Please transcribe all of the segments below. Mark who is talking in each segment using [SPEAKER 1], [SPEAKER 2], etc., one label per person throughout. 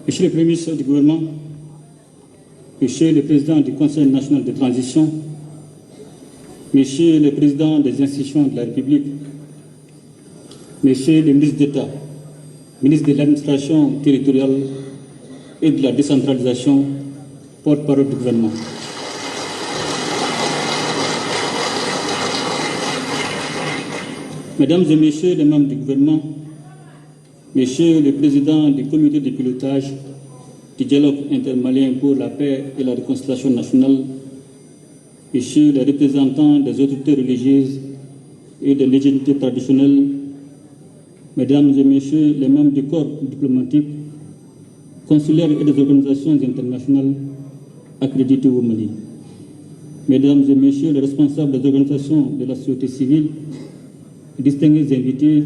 [SPEAKER 1] Monsieur le Premier ministre du gouvernement, Monsieur le Président du Conseil national de transition, Monsieur le Président des institutions de la République, Monsieur le ministre d'État, ministre de l'administration territoriale et de la décentralisation, porte-parole du gouvernement. Mesdames et Messieurs les membres du gouvernement, Monsieur le Président du comité de pilotage du dialogue intermalien pour la paix et la réconciliation nationale, Messieurs les représentants des autorités religieuses et des légitimités traditionnelles, Mesdames et Messieurs les membres du corps diplomatique, consulaire et des organisations internationales accréditées au Mali, Mesdames et Messieurs les responsables des organisations de la société civile, distingués invités,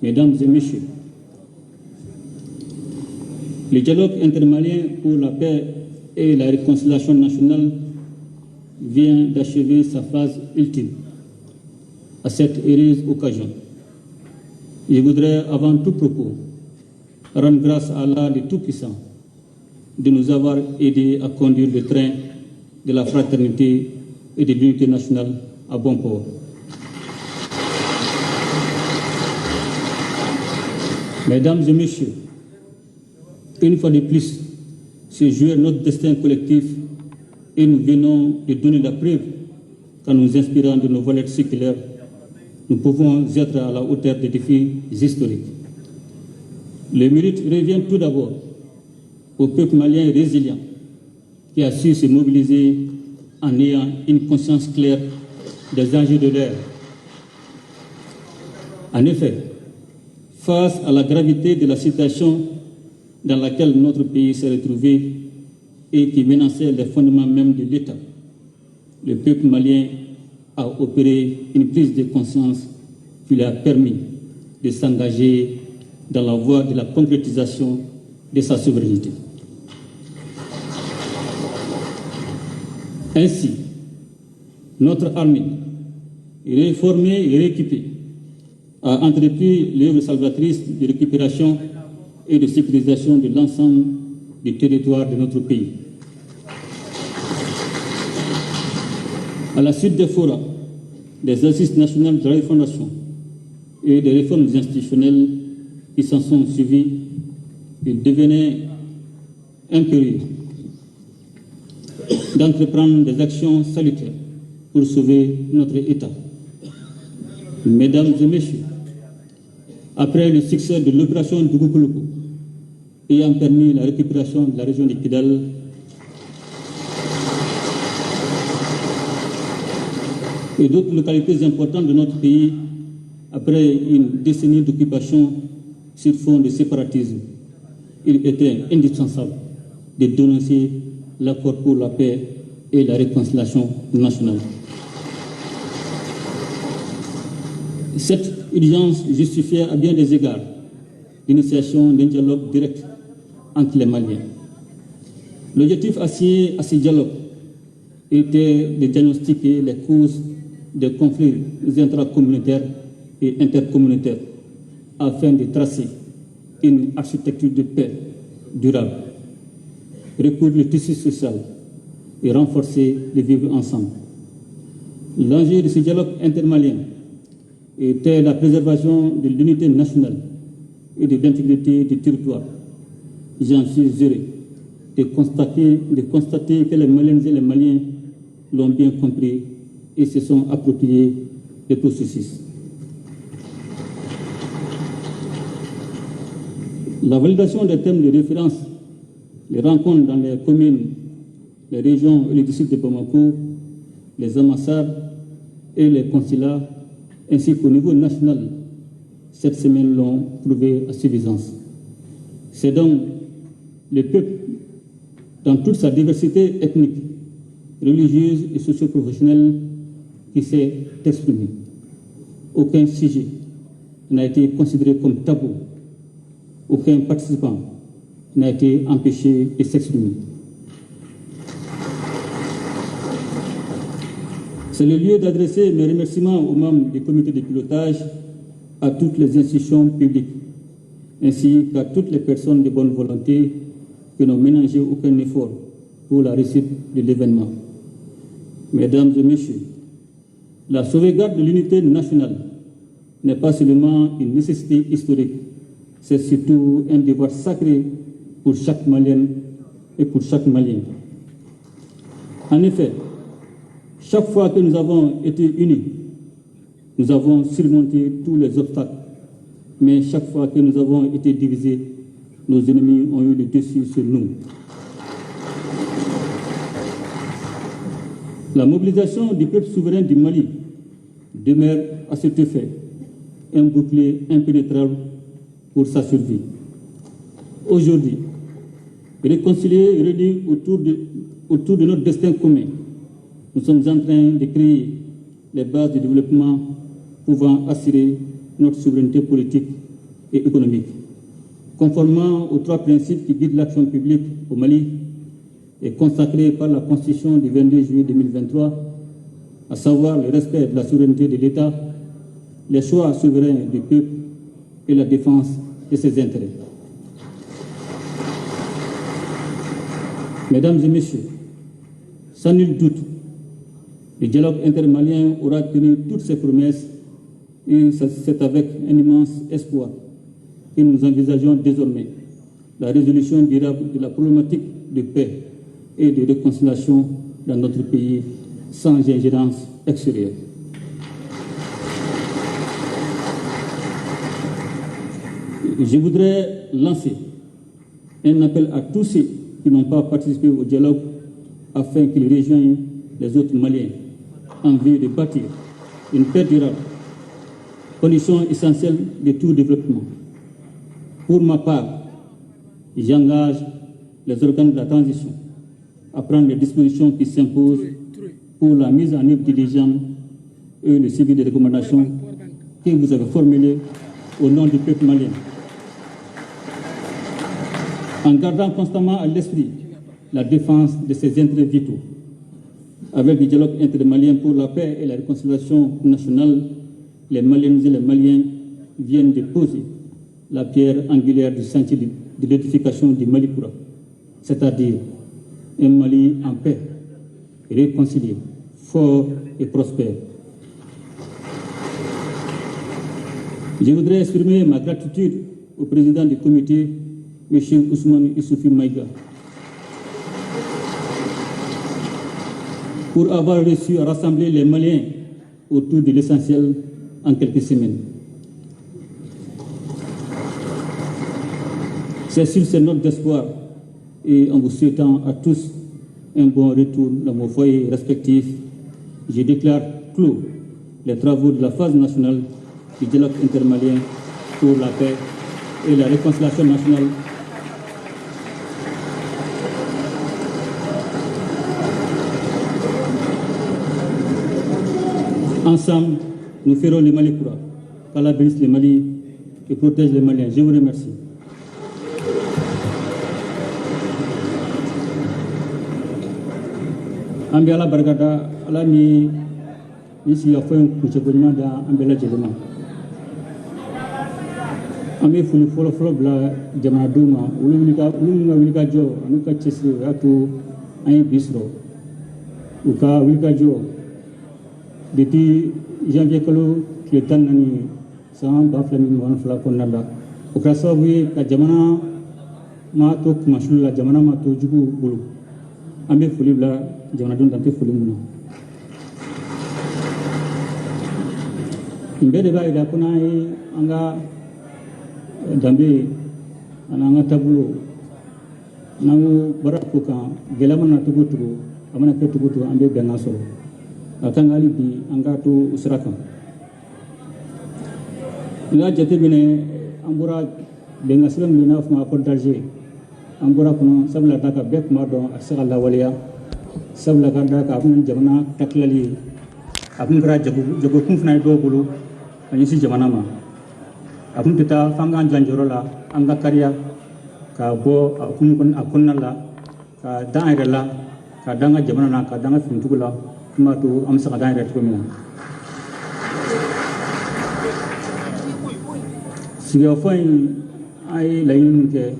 [SPEAKER 1] Mesdames et Messieurs, le dialogue intermalien pour la paix et la réconciliation nationale vient d'achever sa phase ultime. À cette heureuse occasion, je voudrais avant tout propos rendre grâce à Allah le Tout-Puissant de nous avoir aidés à conduire le train de la fraternité et de l'unité nationale à bon port. Mesdames et Messieurs, une fois de plus, c'est jouer notre destin collectif et nous venons de donner la preuve qu'en nous inspirant de nos valeurs séculaires, nous pouvons être à la hauteur des défis historiques. Le mérite revient tout d'abord au peuple malien résilient qui a su se mobiliser en ayant une conscience claire des enjeux de l'ère. En effet, face à la gravité de la situation dans laquelle notre pays s'est retrouvé et qui menaçait les fondements même de l'État, le peuple malien a opéré une prise de conscience qui lui a permis de s'engager dans la voie de la concrétisation de sa souveraineté. Ainsi, notre armée, réformée et rééquipée, a entrepris l'œuvre salvatrice de récupération et de sécurisation de l'ensemble du territoire de notre pays. À la suite des forats, des assises nationales de la refondation et des réformes institutionnelles qui s'en sont suivies, il devenait impérieux d'entreprendre des actions salutaires pour sauver notre État. Mesdames et Messieurs, après le succès de l'opération Dougoukoulou, ayant permis la récupération de la région de Kidal, et d'autres localités importantes de notre pays, après une décennie d'occupation sur fond de séparatisme, il était indispensable de dénoncer l'accord pour la paix et la réconciliation nationale. Cette urgence justifiait à bien des égards l'initiation d'un dialogue direct entre les Maliens. L'objectif assigné à ce dialogue était de diagnostiquer les causes des conflits intracommunautaires et intercommunautaires afin de tracer une architecture de paix durable, recouvrir le tissu social et renforcer le vivre ensemble. L'enjeu de ce dialogue intermalien était la préservation de l'unité nationale et de l'intégrité du territoire. J'en suis heureux de constater que les Maliennes et les Maliens l'ont bien compris et se sont appropriés des processus. La validation des thèmes de référence, les rencontres dans les communes, les régions et les districts de Bamako, les ambassades et les consulats, ainsi qu'au niveau national, cette semaine l'ont prouvé à suffisance. C'est donc le peuple, dans toute sa diversité ethnique, religieuse et socio-professionnelle, qui s'est exprimé. Aucun sujet n'a été considéré comme tabou. Aucun participant n'a été empêché de s'exprimer. C'est le lieu d'adresser mes remerciements aux membres du comité de pilotage, à toutes les institutions publiques ainsi qu'à toutes les personnes de bonne volonté qui n'ont ménagé aucun effort pour la réussite de l'événement. Mesdames et messieurs, la sauvegarde de l'unité nationale n'est pas seulement une nécessité historique, c'est surtout un devoir sacré pour chaque Malien et pour chaque Malien. En effet, chaque fois que nous avons été unis, nous avons surmonté tous les obstacles. Mais chaque fois que nous avons été divisés, nos ennemis ont eu le dessus sur nous. La mobilisation du peuple souverain du Mali demeure à cet effet un bouclier impénétrable pour sa survie. Aujourd'hui, réconciliés et réunis autour de notre destin commun, nous sommes en train de créer les bases du développement pouvant assurer notre souveraineté politique et économique. Conformément aux 3 principes qui guident l'action publique au Mali et consacrés par la Constitution du 22 juillet 2023, à savoir le respect de la souveraineté de l'État, les choix souverains du peuple et la défense de ses intérêts. Mesdames et messieurs, sans nul doute, le dialogue intermalien aura tenu toutes ses promesses et c'est avec un immense espoir que nous envisageons désormais la résolution durable de la problématique de paix et de réconciliation dans notre pays sans ingérence extérieure. Je voudrais lancer un appel à tous ceux qui n'ont pas participé au dialogue afin qu'ils rejoignent les autres Maliens en vue de bâtir une paix durable, condition essentielle de tout développement. Pour ma part, j'engage les organes de la transition à prendre les dispositions qui s'imposent pour la mise en œuvre diligente et le suivi des recommandations que vous avez formulées au nom du peuple malien. En gardant constamment à l'esprit la défense de ses intérêts vitaux. Avec le dialogue intermalien pour la paix et la réconciliation nationale, les Maliennes et les Maliens viennent de poser la pierre angulaire du sentier de l'édification du Malipura, c'est-à-dire un Mali en paix, réconcilié, fort et prospère. Je voudrais exprimer ma gratitude au président du comité, M. Ousmane Issoufi Maïga, pour avoir réussi à rassembler les Maliens autour de l'essentiel en quelques semaines. C'est sur ces notes d'espoir et en vous souhaitant à tous un bon retour dans vos foyers respectifs, je déclare clos les travaux de la phase nationale du dialogue intermalien pour la paix et la réconciliation nationale. Ensemble, nous ferons le Mali Koura. Qu'Allah bénisse le Mali et protège les Maliens. Je vous remercie. Ambi ala bargada ala ni isi ya fo kuche konyma da ambela jelema ambe fulu folo bla jamana duma ulunga jo anuka chesi atu ay bisro uka wilka jo depuis janvier kalo ki tan nani sama ba flami mon fla konala ukra sabu ka jamana ma to kumashula jamana ma to jugu bulu ambe fulu bla jamana don dante fulu muno imbede ba ida kuna anga dambe ananga tabulo nangu barako kan gelamana tugutu amana ke tugutu ambe benaso atangali bi anga to usraka ila jate bine ambura benga silam mina fuma ko darje ambura kono sabla taka bek ma do asala waliya sabla ganda ka abun jamana taklali abun gra jago kun fna do bulu ani si jamana ma abun pita fanga janjorola anga karya ka bo akun la ka daira ka danga jamana na ka danga fintugula kuma to am saka daira to mina siga foin ay layin ke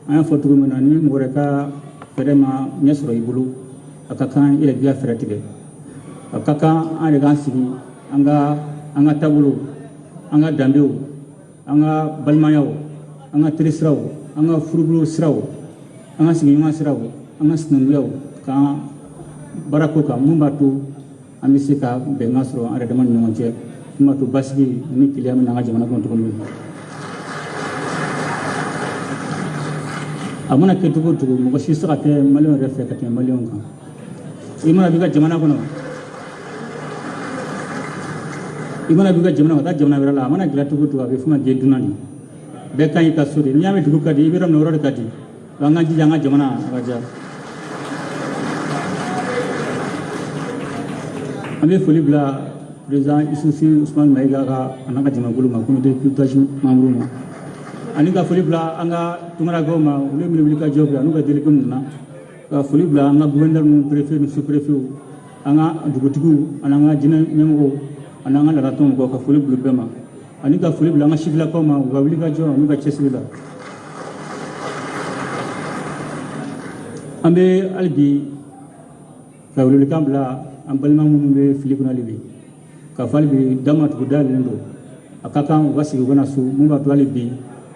[SPEAKER 1] ay fotu mena ni moreka vraiment nyesro ibulu akakan ile biya feratige akaka ane gansigi anga tabulu anga dambeu anga balmayaw anga trisraw anga furubulu sraw anga singima sraw anga snungiyaw ka barako ka mumbatu amisika bengasro ada deman nyonche matu basgi ni kiliam na jamana ko to amuna ke tugo mo shi saka te malion refe ka te malion ka imana biga jamana ko no imana biga jamana ta jamana berala amana gila tugo be fuma ge dunani be kan ka suri nyame tugo ka di biram no ro ka di wanga ji janga jamana raja ambe fuli bla président isusi Ousmane Maïga ka anaka jama gulu ma comité de pilotage membre ma ani ka fuli bla anga tumara goma ule mili ka job anu ka délégé na ka fuli bla anga gouverneur mu préfet mu sous-préfet anga dugutigu ananga jina nyamgo ananga la raton ko ka fuli bla bema ani ka fuli bla anga shifla ko ma wa wuli ka jo anu ka chesila ambe albi ka wuli ka bla ambalma mu be fili kuna libi ka falbi dama to dal ndo akaka wasi gona su mu ba to alibi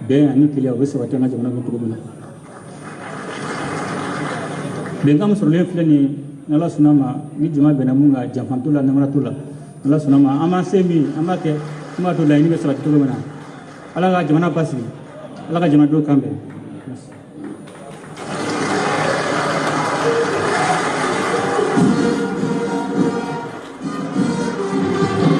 [SPEAKER 1] be ani kilia wese watanga jamana ko tugo bina be ngam so le fleni nala sunama ni juma be na munga jamfantula na maratula nala sunama ama semi ama ke ma to la ni be sa tugo bina ala ga jamana pasi ala ga jamana do kambe